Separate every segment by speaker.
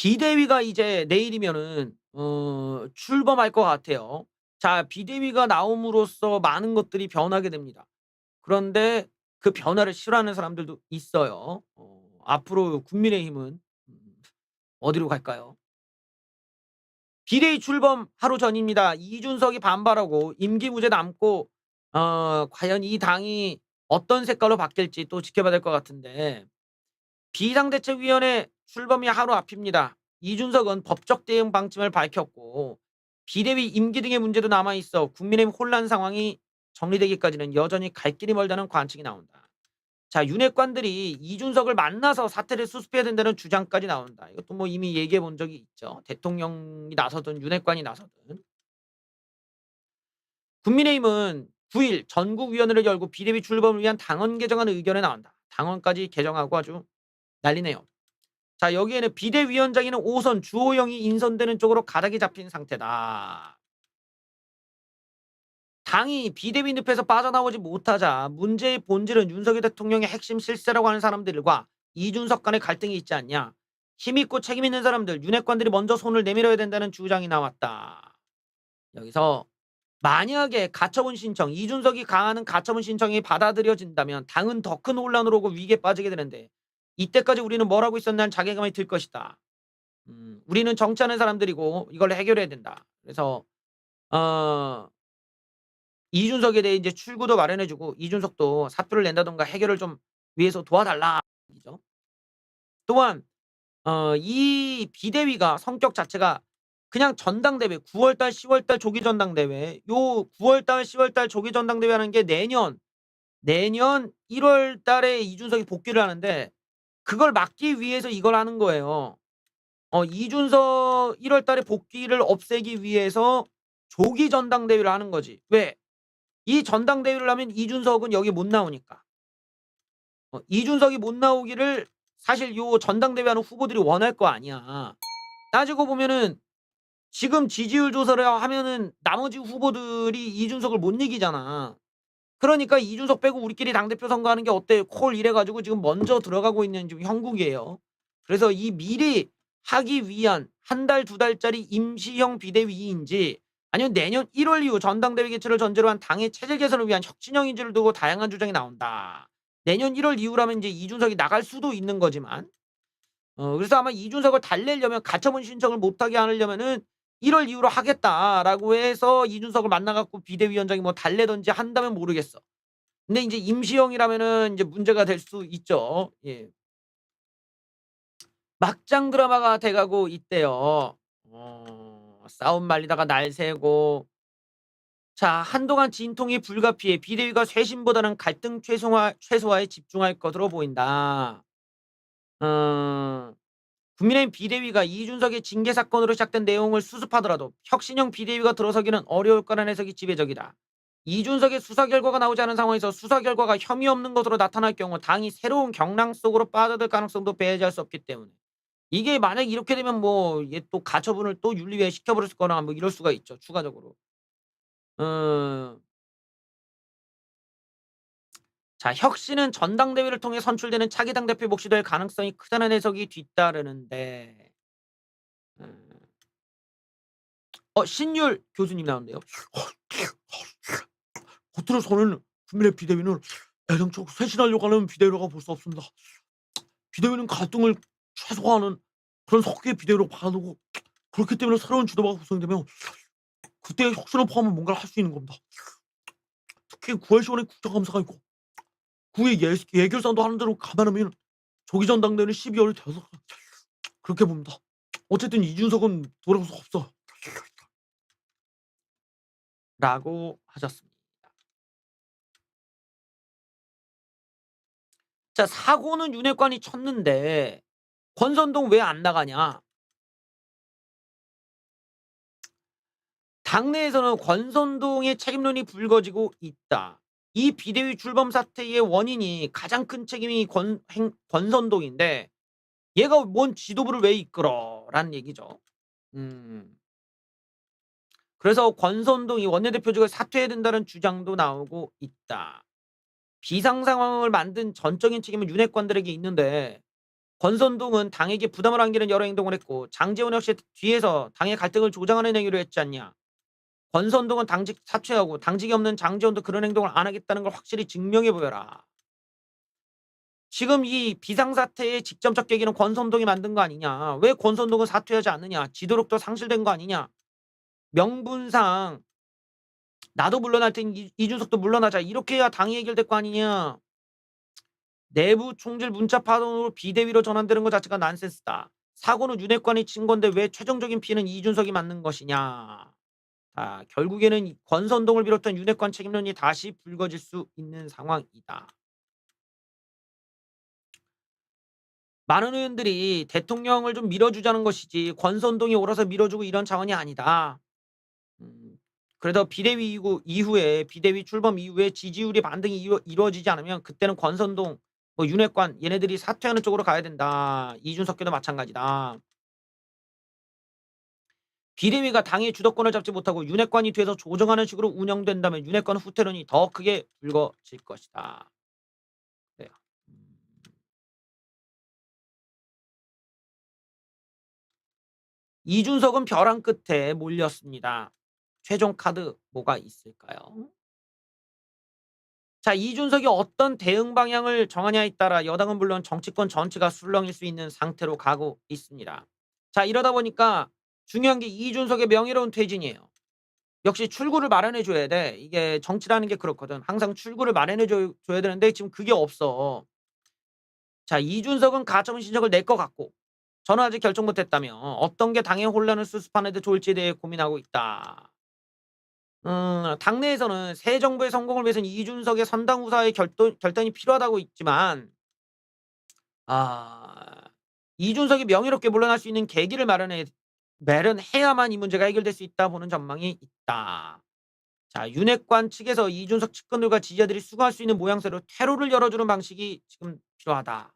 Speaker 1: 비대위가 이제 내일이면은 출범할 것 같아요. 자, 비대위가 나옴으로써 많은 것들이 변하게 됩니다. 그런데 그 변화를 싫어하는 사람들도 있어요. 앞으로 국민의힘은 어디로 갈까요? 비대위 출범 하루 전입니다. 이준석이 반발하고 임기무죄 남고 과연 이 당이 어떤 색깔로 바뀔지 또 지켜봐야 될 것 같은데, 비상대책위원회 출범이 하루 앞입니다. 이준석은 법적 대응 방침을 밝혔고 비대위 임기 등의 문제도 남아 있어 국민의힘 혼란 상황이 정리되기까지는 여전히 갈 길이 멀다는 관측이 나온다. 자, 윤핵관들이 이준석을 만나서 사태를 수습해야 된다는 주장까지 나온다. 이것도 뭐 이미 얘기해 본 적이 있죠. 대통령이 나서든 윤핵관이 나서든. 국민의힘은 9일 전국위원회를 열고 비대위 출범을 위한 당원 개정안 의견에 나온다. 당원까지 개정하고 아주 난리네요. 자, 여기에는 비대위원장에는 5선 주호영이 인선되는 쪽으로 가닥이 잡힌 상태다. 당이 비대위 늪에서 빠져나오지 못하자 문제의 본질은 윤석열 대통령의 핵심 실세라고 하는 사람들과 이준석 간의 갈등이 있지 않냐. 힘있고 책임있는 사람들, 윤핵관들이 먼저 손을 내밀어야 된다는 주장이 나왔다. 여기서 만약에 가처분 신청, 이준석이 가하는 가처분 신청이 받아들여진다면 당은 더 큰 혼란으로 오고 위기에 빠지게 되는데, 이때까지 우리는 뭘 하고 있었냐는 자괴감이 들 것이다. 우리는 정치하는 사람들이고 이걸 해결해야 된다. 그래서 어 이준석에 대해 이제 출구도 마련해 주고 이준석도 사표를 낸다든가 해결을 좀 위해서 도와달라 이죠. 또한 이 비대위가 성격 자체가 그냥 전당대회 9월 달, 10월 달 조기 전당대회, 요 9월 달, 10월 달 조기 전당대회 하는 게 내년 1월 달에 이준석이 복귀를 하는데, 그걸 막기 위해서 이걸 하는 거예요. 이준석 1월 달에 복귀를 없애기 위해서 조기 전당대회를 하는 거지. 왜? 이 전당대회를 하면 이준석은 여기 못 나오니까. 이준석이 못 나오기를 사실 요 전당대회 하는 후보들이 원할 거 아니야. 따지고 보면은 지금 지지율 조사를 하면은 나머지 후보들이 이준석을 못 이기잖아. 그러니까 이준석 빼고 우리끼리 당대표 선거하는 게 어때? 콜 이래 가지고 지금 먼저 들어가고 있는 지금 형국이에요. 그래서 이 미리 하기 위한 한 달, 두 달짜리 임시형 비대위인지 아니면 내년 1월 이후 전당대회 개최를 전제로 한 당의 체질 개선을 위한 혁신형인지를 두고 다양한 주장이 나온다. 내년 1월 이후라면 이제 이준석이 나갈 수도 있는 거지만, 그래서 아마 이준석을 달래려면 가처분 신청을 못하게 하려면은 1월 이후로 하겠다라고 해서 이준석을 만나 갖고 비대위원장이 뭐 달래든지 한다면 모르겠어. 근데 인제 임시형이라면은 인제 문제가 될 수 있죠. 예. 막장 드라마가 돼 가고 있대요. 싸움 말리다가 날 새고. 자, 한동안 진통이 불가피해 비대위가 쇄신보다는 갈등 최소화에 집중할 것으로 보인다. 어 국민의힘 비대위가 이준석의 징계 사건으로 시작된 내용을 수습하더라도 혁신형 비대위가 들어서기는 어려울 거라는 해석이 지배적이다. 이준석의 수사 결과가 나오지 않은 상황에서 수사 결과가 혐의 없는 것으로 나타날 경우 당이 새로운 경랑 속으로 빠져들 가능성도 배제할 수 없기 때문에, 이게 만약 이렇게 되면 뭐 얘 또 가처분을 또 윤리위에 시켜버릴 거나 뭐 이럴 수가 있죠, 추가적으로. 음. 자, 혁신은 전당대회를 통해 선출되는 차기 당대표 몫이 될 가능성이 크다는 해석이 뒤따르는데, 음. 신율 교수님 나온대요. 겉으로서는 국민의 비대위는 애당초 쇄신하려고 하는 비대위라고 볼 수 없습니다. 비대위는 갈등을 최소화하는 그런 석유의 비대위로 봐두고, 그렇기 때문에 새로운 지도부가 구성되면 그때 혁신을 포함한 뭔가를 할 수 있는 겁니다. 특히 9월 10월에 국정감사가 있고 9회 예결산도 하는 대로 감안하면 조기 전당대회는 12월이 돼서 그렇게 봅니다. 어쨌든 이준석은 돌아올 수 없어. 라고 하셨습니다. 자, 사고는 윤핵관이 쳤는데 권선동 왜 안 나가냐? 당내에서는 권선동의 책임론이 불거지고 있다. 이 비대위 출범 사태의 원인이 가장 큰 책임이 권선동인데 얘가 뭔 지도부를 왜 이끌어라는 얘기죠. 음. 그래서 권선동이 원내대표직을 사퇴해야 된다는 주장도 나오고 있다. 비상 상황을 만든 전적인 책임은 윤핵관들에게 있는데 권선동은 당에게 부담을 안기는 여러 행동을 했고 장제원 역시 뒤에서 당의 갈등을 조장하는 행위를 했지 않냐. 권선동은 당직 사퇴하고 당직이 없는 장제원도 그런 행동을 안 하겠다는 걸 확실히 증명해 보여라. 지금 이 비상사태의 직접적 계기는 권선동이 만든 거 아니냐. 왜 권선동은 사퇴하지 않느냐. 지도력도 상실된 거 아니냐. 명분상 나도 물러날 테니 이준석도 물러나자. 이렇게 해야 당이 해결될 거 아니냐. 내부 총질 문자 파동으로 비대위로 전환되는 것 자체가 난센스다. 사고는 윤핵관이 친 건데 왜 최종적인 피해는 이준석이 맞는 것이냐. 자, 결국에는 이 권선동을 비롯한 윤핵관 책임론이 다시 불거질 수 있는 상황이다. 많은 의원들이 대통령을 좀 밀어주자는 것이지 권선동이 옳아서 밀어주고 이런 차원이 아니다. 그래도 비대위 이후에 비대위 출범 이후에 지지율이 반등이 이루어지지 않으면 그때는 권선동, 뭐 윤핵관 얘네들이 사퇴하는 쪽으로 가야 된다. 이준석께도 마찬가지다. 비대위가 당의 주도권을 잡지 못하고 윤핵관이 돼서 조정하는 식으로 운영된다면 윤핵관 후퇴론이 더 크게 불거질 것이다. 네. 이준석은 벼랑 끝에 몰렸습니다. 최종 카드 뭐가 있을까요? 자, 이준석이 어떤 대응 방향을 정하냐에 따라 여당은 물론 정치권 전체가 술렁일 수 있는 상태로 가고 있습니다. 자, 이러다 보니까 중요한 게 이준석의 명예로운 퇴진이에요. 역시 출구를 마련해 줘야 돼. 이게 정치라는 게 그렇거든. 항상 출구를 마련해 줘야 되는데 지금 그게 없어. 자, 이준석은 가처분 신청을 낼 것 같고 저는 아직 결정 못했다며 어떤 게 당의 혼란을 수습하는 데 좋을지에 대해 고민하고 있다. 당내에서는 새 정부의 성공을 위해서는 이준석의 선당 후사의 결단이 필요하다고 있지만 아 이준석이 명예롭게 물러날 수 있는 계기를 마련해야만 이 문제가 해결될 수 있다 보는 전망이 있다. 자, 윤핵관 측에서 이준석 측근들과 지지자들이 수긍할 수 있는 모양새로 퇴로를 열어주는 방식이 지금 필요하다.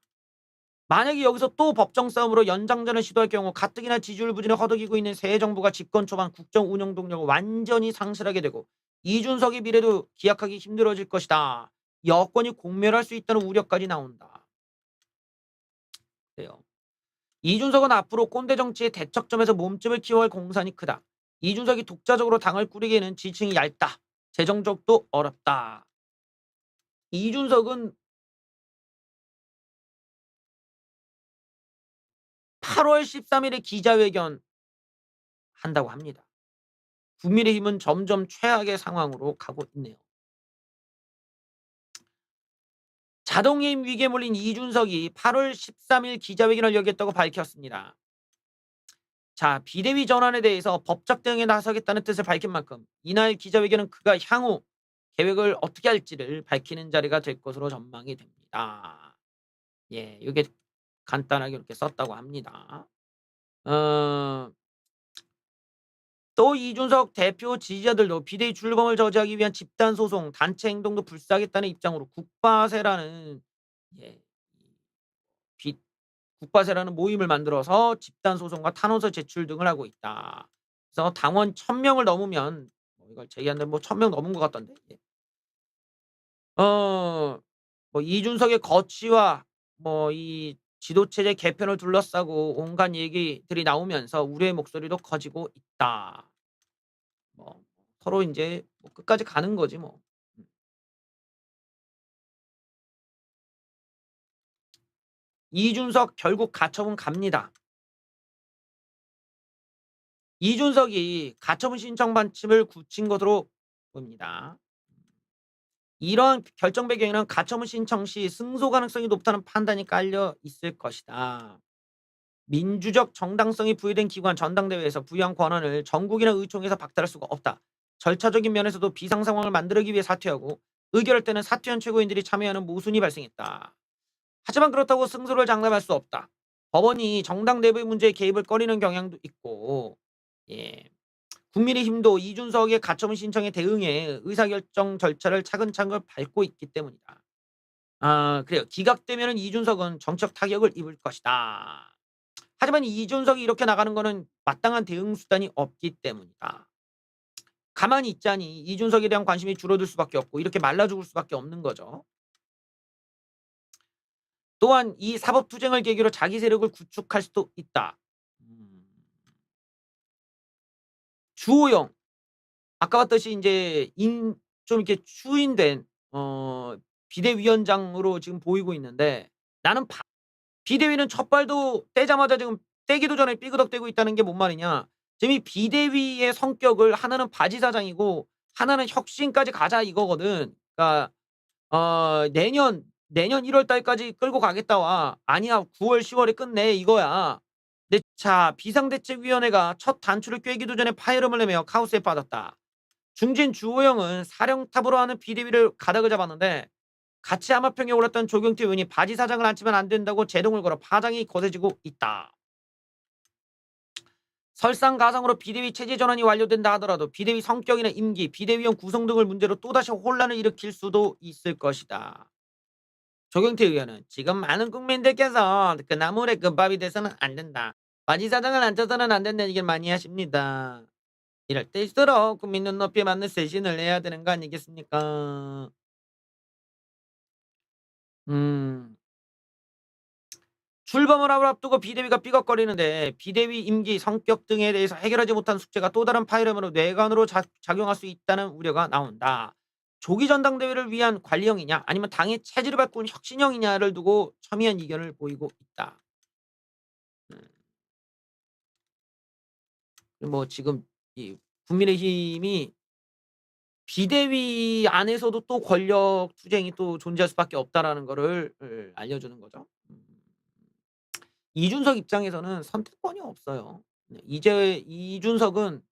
Speaker 1: 만약에 여기서 또 법정 싸움으로 연장전을 시도할 경우 가뜩이나 지지율 부진을 허덕이고 있는 새 정부가 집권 초반 국정 운영 동력을 완전히 상실하게 되고 이준석의 미래도 기약하기 힘들어질 것이다. 여권이 공멸할 수 있다는 우려까지 나온다. 그래요. 이준석은 앞으로 꼰대 정치의 대척점에서 몸집을 키워야 할 공산이 크다. 이준석이 독자적으로 당을 꾸리기에는 지층이 얇다. 재정적도 어렵다. 이준석은 8월 13일에 기자회견 한다고 합니다. 국민의힘은 점점 최악의 상황으로 가고 있네요. 자동해임 위기에 몰린 이준석이 8월 13일 기자회견을 열겠다고 밝혔습니다. 자, 비대위 전환에 대해서 법적 대응에 나서겠다는 뜻을 밝힌 만큼 이날 기자회견은 그가 향후 계획을 어떻게 할지를 밝히는 자리가 될 것으로 전망이 됩니다. 예, 이게 간단하게 이렇게 썼다고 합니다. 또 이준석 대표 지지자들도 비대위 출범을 저지하기 위한 집단 소송, 단체 행동도 불사하겠다는 입장으로 예, 비- 국바세라는 모임을 만들어서 집단 소송과 탄원서 제출 등을 하고 있다. 그래서 당원 1000명을 넘으면 이걸 제기하는데 1000명 넘은 것 같던데. 예. 이준석의 거취와 이 지도체제 개편을 둘러싸고 온갖 얘기들이 나오면서 우려의 목소리도 커지고 있다. 뭐 서로 인제 끝까지 가는 거지 뭐. 음. 이준석 결국 가처분 갑니다. 이준석이 가처분 신청 반침을 굳힌 것으로 보입니다. 이런 결정 배경에는 가처분 신청 시 승소 가능성이 높다는 판단이 깔려 있을 것이다. 민주적 정당성이 부여된 기관 전당대회에서 부여한 권한을 전국이나 의총에서 박탈할 수가 없다. 절차적인 면에서도 비상 상황을 만들기 위해 사퇴하고 의결할 때는 사퇴한 최고인들이 참여하는 모순이 발생했다. 하지만 그렇다고 승소를 장담할 수 없다. 법원이 정당 내부의 문제에 개입을 꺼리는 경향도 있고, 예. 국민의힘도 이준석의 가처분 신청에 대응해 의사결정 절차를 차근차근 밟고 있기 때문이다. 그래요. 기각되면 이준석은 정책 타격을 입을 것이다. 하지만 이준석이 이렇게 나가는 거는 마땅한 대응 수단이 없기 때문이다. 가만히 있자니 이준석에 대한 관심이 줄어들 수밖에 없고 이렇게 말라 죽을 수밖에 없는 거죠. 또한 이 사법 투쟁을 계기로 자기 세력을 구축할 수도 있다. 음. 주호영 아까 봤듯이 인제 좀 이렇게 추인된 비대위원장으로 지금 보이고 있는데 나는 비대위는 첫 발도 떼자마자 지금 떼기도 전에 삐그덕대고 있다는 게 뭔 말이냐. 지금 이 비대위의 성격을 하나는 바지 사장이고 하나는 혁신까지 가자 이거거든. 그러니까 내년 1월 달까지 끌고 가겠다와 아니야 9월 10 월에 끝내 이거야. 근데 자 비상대책위원회가 첫 단추를 꿰기도 전에 파열음을 내며 카오스에 빠졌다. 중진 주호영은 사령탑으로 하는 비대위를 가닥을 잡았는데 같이 하마평에 올랐던 조경태 의원이 바지 사장을 앉히면 안 된다고 제동을 걸어 파장이 거세지고 있다. 설상가상으로 비대위 체제 전환이 완료된다 하더라도 비대위 성격이나 임기, 비대위원 구성 등을 문제로 또다시 혼란을 일으킬 수도 있을 것이다. 조경태 의원은 지금 많은 국민들께서 그 나물의 금밥이 돼서는 안 된다. 바지 사장을 앉혀서는 안 된다는 얘기를 많이 하십니다. 이럴 때일수록 국민 눈높이에 맞는 쇄신을 해야 되는 거 아니겠습니까? 음. 출범을 앞두고 비대위가 삐걱거리는데 비대위 임기, 성격 등에 대해서 해결하지 못한 숙제가 또 다른 파열음으로 뇌관으로 작용할 수 있다는 우려가 나온다. 조기 전당대회를 위한 관리형이냐 아니면 당의 체질을 바꾼 혁신형이냐를 두고 첨예한 이견을 보이고 있다. 음. 뭐 지금 이 국민의힘이 비대위 안에서도 또 권력 투쟁이 또 존재할 수밖에 없다라는 거를 알려주는 거죠. 이준석 입장에서는 선택권이 없어요. 네. 이제 이준석은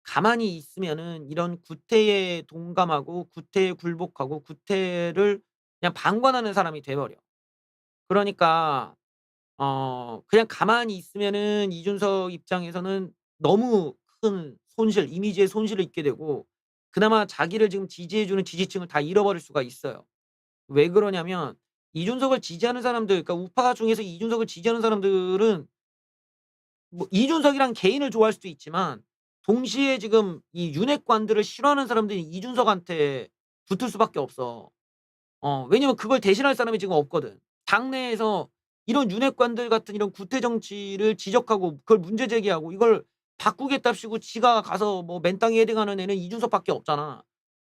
Speaker 1: 가만히 있으면은 이런 구태에 동감하고 구태에 굴복하고 구태를 그냥 방관하는 사람이 돼 버려. 그러니까 그냥 가만히 있으면은 이준석 입장에서는 너무 큰 손실, 이미지의 손실을 입게 되고 그나마 자기를 지금 지지해 주는 지지층을 다 잃어버릴 수가 있어요. 왜 그러냐면 이준석을 지지하는 사람들 그러니까 우파 중에서 이준석을 지지하는 사람들은 뭐 이준석이란 개인을 좋아할 수도 있지만 동시에 지금 이 윤핵관들을 싫어하는 사람들이 이준석한테 붙을 수밖에 없어. 왜냐면 그걸 대신할 사람이 지금 없거든. 당내에서 이런 윤핵관들 같은 이런 구태 정치를 지적하고 그걸 문제 제기하고 이걸 바꾸겠답시고 지가 가서 뭐 맨땅에 헤딩하는 애는 이준석밖에 없잖아.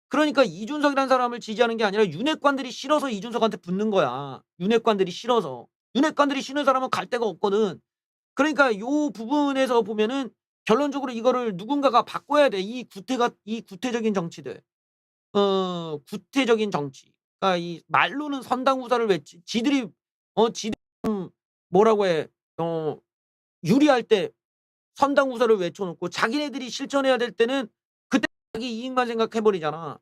Speaker 1: 그러니까 이준석이라는 사람을 지지하는 게 아니라 윤핵관들이 싫어서 이준석한테 붙는 거야. 윤핵관들이 싫어서. 윤핵관들이 싫은 사람은 갈 데가 없거든. 그러니까 요 부분에서 보면은 결론적으로 이거를 누군가가 바꿔야 돼. 이 구태적인 정치들. 구태적인 정치. 그러니까 이 말로는 선당후사를 외치 지들이 지들이 뭐라고 해. 어 유리할 때 선당후사를 외쳐 놓고 자기네들이 실천해야 될 때는 그때 자기 이익만 생각해 버리잖아.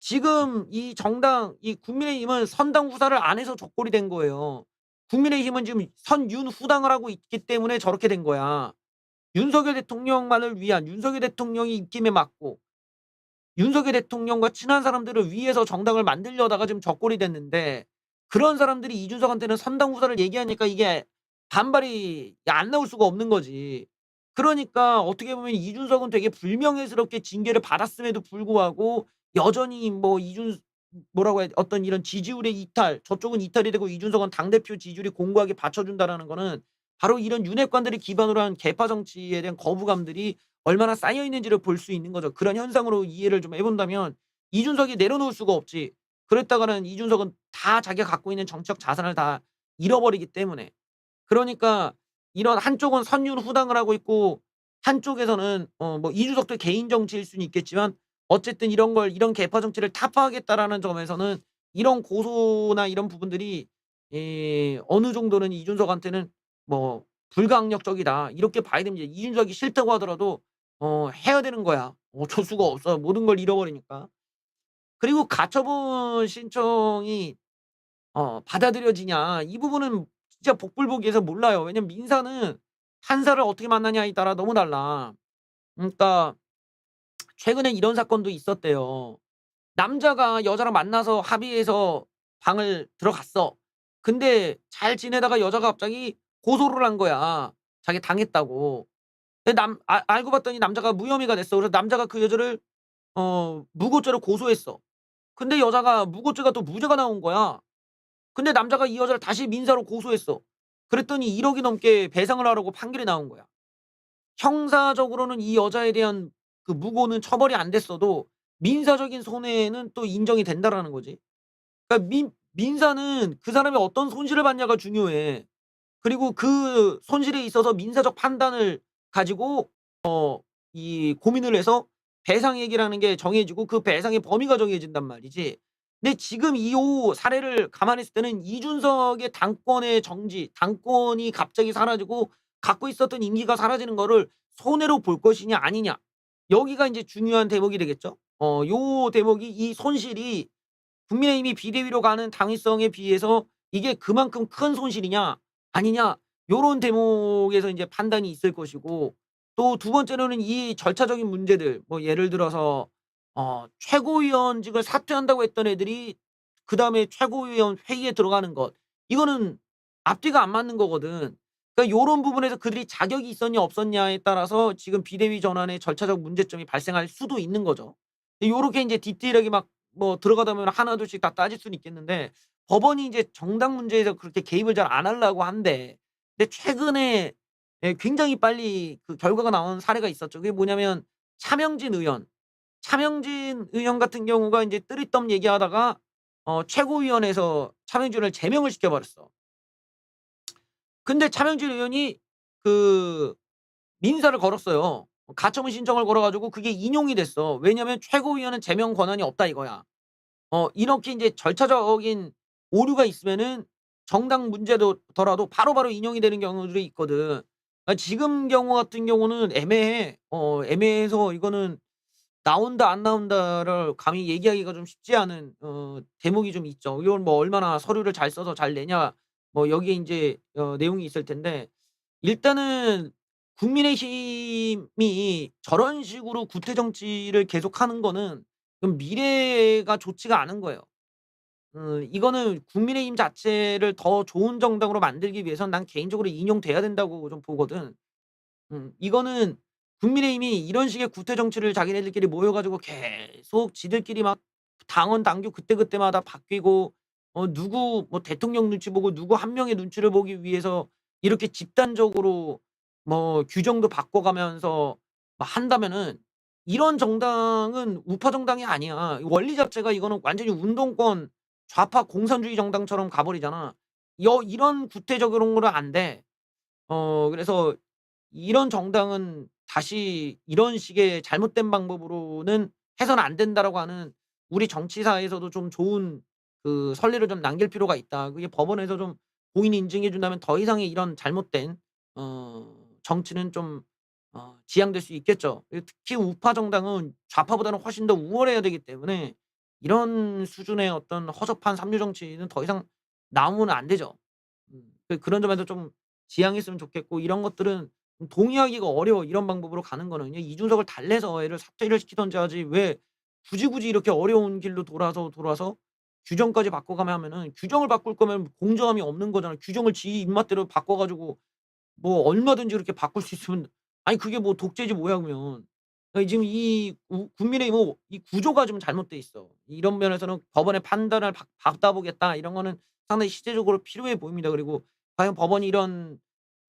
Speaker 1: 지금 이 정당 이 국민의힘은 선당후사를 안 해서 적골이 된 거예요. 국민의힘은 지금 선윤후당을 하고 있기 때문에 저렇게 된 거야. 윤석열 대통령만을 위한 윤석열 대통령이 입김에 맞고 윤석열 대통령과 친한 사람들을 위해서 정당을 만들려다가 지금 적골이 됐는데 그런 사람들이 이준석한테는 선당후사를 얘기하니까 이게 반발이 안 나올 수가 없는 거지. 그러니까 어떻게 보면 이준석은 되게 불명예스럽게 징계를 받았음에도 불구하고 여전히 뭐 뭐라고 해야 어떤 이런 지지율의 이탈 저쪽은 이탈이 되고 이준석은 당대표 지지율이 공고하게 받쳐준다라는 거는 바로 이런 윤핵관들을 기반으로 한 계파 정치에 대한 거부감들이 얼마나 쌓여 있는지를 볼 수 있는 거죠. 그런 현상으로 이해를 좀 해 본다면 이준석이 내려놓을 수가 없지. 그랬다가는 이준석은 다 자기가 갖고 있는 정치적 자산을 다 잃어버리기 때문에. 그러니까 이런 한쪽은 선윤후당을 하고 있고 한쪽에서는 뭐 이준석도 개인 정치일 수는 있겠지만 어쨌든 이런 걸 이런 계파 정치를 타파하겠다라는 점에서는 이런 고소나 이런 부분들이 어느 정도는 이준석한테는 뭐 '불가항력적이다.' 이렇게 봐야 됩니다. 이준석이 싫다고 하더라도 해야 되는 거야. 어쩔 수가 없어. 모든 걸 잃어버리니까. 그리고 가처분 신청이 받아들여지냐 이 부분은 진짜 복불복이해서 몰라요. 왜냐면 민사는 판사를 어떻게 만나냐에 따라 너무 달라. 그러니까 최근에 이런 사건도 있었대요. 남자가 여자랑 만나서 합의해서 방을 들어갔어. 근데 잘 지내다가 여자가 갑자기 고소를 한 거야. 자기 당했다고. 근데 알고 봤더니 남자가 무혐의가 됐어. 그래서 남자가 그 여자를 무고죄로 고소했어. 근데 여자가 무고죄가 또 무죄가 나온 거야. 근데 남자가 이 여자를 다시 민사로 고소했어. 그랬더니 1억이 넘게 배상을 하라고 판결이 나온 거야. 형사적으로는 이 여자에 대한 그 무고는 처벌이 안 됐어도 민사적인 손해는 또 인정이 된다라는 거지. 그러니까 민사는 그 사람이 어떤 손실을 받냐가 중요해. 그리고 그 손실에 있어서 민사적 판단을 가지고 이 고민을 해서 배상액이라는 게 정해지고 그 배상의 범위가 정해진단 말이지. 근데 지금 이 사례를 감안했을 때는 이준석의 당권의 정지, 당권이 갑자기 사라지고 갖고 있었던 임기가 사라지는 거를 손해로 볼 것이냐 아니냐. 여기가 인제 중요한 대목이 되겠죠. 요 대목이 이 손실이 국민의힘이 비대위로 가는 당위성에 비해서 이게 그만큼 큰 손실이냐 아니냐 요런 대목에서 인제 판단이 있을 것이고, 또 두 번째로는 이 절차적인 문제들, 뭐 예를 들어서 최고위원직을 사퇴한다고 했던 애들이 그다음에 최고위원 회의에 들어가는 것, 이거는 앞뒤가 안 맞는 거거든. 그러니까 요런 부분에서 그들이 자격이 있었냐 없었냐에 따라서 지금 비대위 전환의 절차적 문제점이 발생할 수도 있는 거죠. 요렇게 인제 디테일하게 막 뭐 들어가다 보면 하나둘씩 다 따질 수는 있겠는데, 법원이 이제 정당 문제에서 그렇게 개입을 잘 안 하려고 한대. 근데 최근에 굉장히 빨리 그 결과가 나온 사례가 있었죠. 그게 뭐냐면 차명진 의원. 차명진 의원 같은 경우가 인제 뜨리덤 얘기하다가 최고위원회에서 차명진 의원을 제명을 시켜 버렸어. 근데 차명진 의원이 그 민사를 걸었어요. 가처분 신청을 걸어 가지고 그게 인용이 됐어. 왜냐면 "최고위원은 제명 권한이 없다." 이거야. 이렇게 인제 절차적인 오류가 있으면은 정당 문제도 더라도 바로바로 인용이 되는 경우들이 있거든. 지금 경우 같은 경우는 애매해. 애매해서 이거는 나온다 안 나온다를 감히 얘기하기가 좀 쉽지 않은 대목이 좀 있죠. 이건 뭐 얼마나 서류를 잘 써서 잘 내냐, 뭐 여기에 인제 내용이 있을 텐데, 일단은 국민의힘이 저런 식으로 구태 정치를 계속하는 거는 좀 미래가 좋지가 않은 거예요. 이거는 국민의힘 자체를 더 좋은 정당으로 만들기 위해선 난 개인적으로 인용돼야 된다고 좀 보거든. 이거는 국민의힘이 이런 식의 구태 정치를 자기네들끼리 모여 가지고 계속 지들끼리 막 당원 당규 그때그때마다 바뀌고, 누구 뭐 대통령 눈치 보고 누구 한 명의 눈치를 보기 위해서 이렇게 집단적으로 뭐 규정도 바꿔가면서 막 한다면은 이런 정당은 우파 정당이 아니야. 이 원리 자체가 이거는 완전히 운동권 좌파 공산주의 정당처럼 가 버리잖아. 이런 구태적으로는 안 돼. 그래서 이런 정당은 다시 이런 식의 잘못된 방법으로는 해서는 안 된다라고 하는 우리 정치사에서도 좀 좋은 그 선례를 좀 남길 필요가 있다. 그게 법원에서 좀 고의 인증해 준다면 더 이상의 이런 잘못된 정치는 좀 지양될 수 있겠죠. 특히 우파 정당은 좌파보다는 훨씬 더 우월해야 되기 때문에 이런 수준의 어떤 허접한 삼류 정치는 더 이상 나오면 안 되죠. 그런 점에서 좀 지양했으면 좋겠고, 이런 것들은 동의하기가 어려워. 이런 방법으로 가는 거는요. 이준석을 달래서 애를 사퇴를 시키든지 하지, 왜 굳이 이렇게 어려운 길로 돌아서 규정까지 바꿔가며 하면은, 규정을 바꿀 거면 공정함이 없는 거잖아요. 규정을 지 입맛대로 바꿔 가지고 뭐 얼마든지 그렇게 바꿀 수 있으면, 아니 그게 뭐 독재지 뭐야 그러면. 지금 이 국민의힘은 이 구조가 좀 잘못돼 있어. 이런 면에서는 법원의 판단을 받아보겠다, 이런 거는 상당히 시대적으로 필요해 보입니다. 그리고 과연 법원이 이런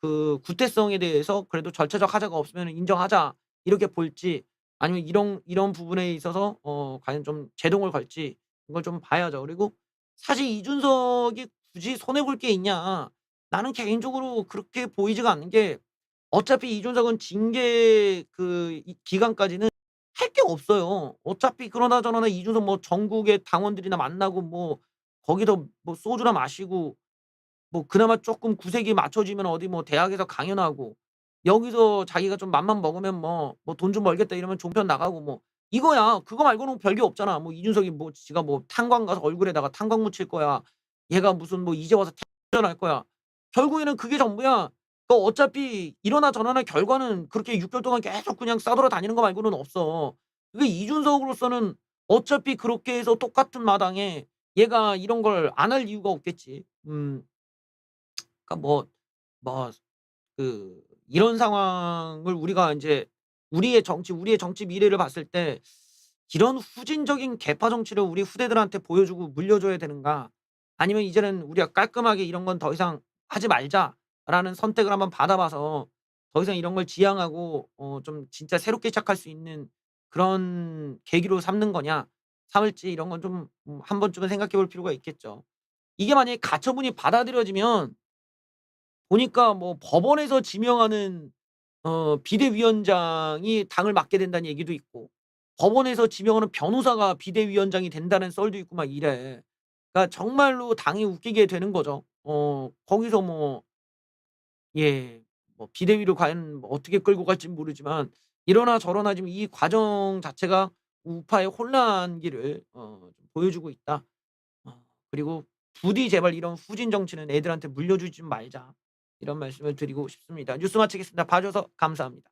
Speaker 1: 그 구태성에 대해서 그래도 절차적 하자가 없으면 인정하자 이렇게 볼지, 아니면 이런 부분에 있어서 과연 좀 제동을 걸지, 이걸 좀 봐야죠. 그리고 사실 이준석이 굳이 손해 볼 게 있냐, 나는 개인적으로 그렇게 보이지가 않는 게, 어차피 이준석은 징계 그 이 기간까지는 할 게 없어요. 어차피 그러나 저러나 이준석 뭐 전국의 당원들이나 만나고 뭐 거기서 뭐 소주나 마시고, 뭐 그나마 쪼끔 구색이 맞춰지면 어디 뭐 대학에서 강연하고, 여기서 자기가 좀 맘만 먹으면 뭐 '돈 좀 벌겠다.' 이러면 종편 나가고 뭐 이거야. 그거 말고는 별게 없잖아. 뭐 이준석이 뭐 지가 뭐 탄광 가서 얼굴에다가 탄광 묻힐 거야. 얘가 무슨 뭐 이제 와서 퇴전할 거야. 결국에는 그게 전부야. 어차피 이러나 저러나 결과는 그렇게 6 개월 동안 계속 그냥 싸돌아다니는 거 말고는 없어. 그게 이준석으로서는 어차피 그렇게 해서 똑같은 마당에 얘가 이런 걸 안 할 이유가 없겠지. 그러니까 뭐 이런 상황을 우리가 인제 우리의 정치 미래를 봤을 때 '이런 후진적인 계파 정치를 우리 후대들한테 보여주고 물려줘야 되는가?' 아니면 이제는 우리가 깔끔하게 '이런 건 더 이상 하지 말자.'라는 선택을 한번 받아 봐서 더 이상 이런 걸 지향하고 좀 진짜 새롭게 시작할 수 있는 그런 계기로 삼는 거냐 삼을지 이런 건 좀 한 번쯤은 생각해 볼 필요가 있겠죠. 이게 만약에 가처분이 받아들여지면 보니까 뭐 법원에서 지명하는 비대위원장이 당을 맡게 된다는 얘기도 있고 법원에서 지명하는 변호사가 비대위원장이 된다는 썰도 있고 막 이래. 그러니까 정말로 당이 웃기게 되는 거죠. 거기서 뭐 예 뭐 비대위로 과연 뭐 어떻게 끌고 갈지는 모르지만 이러나 저러나 지금 이 과정 자체가 우파의 혼란기를 좀 보여주고 있다. 그리고 부디 제발 이런 후진 정치는 애들한테 물려주지 좀 말자. 이런 말씀을 드리고 싶습니다. 뉴스 마치겠습니다. 봐 줘서 감사합니다.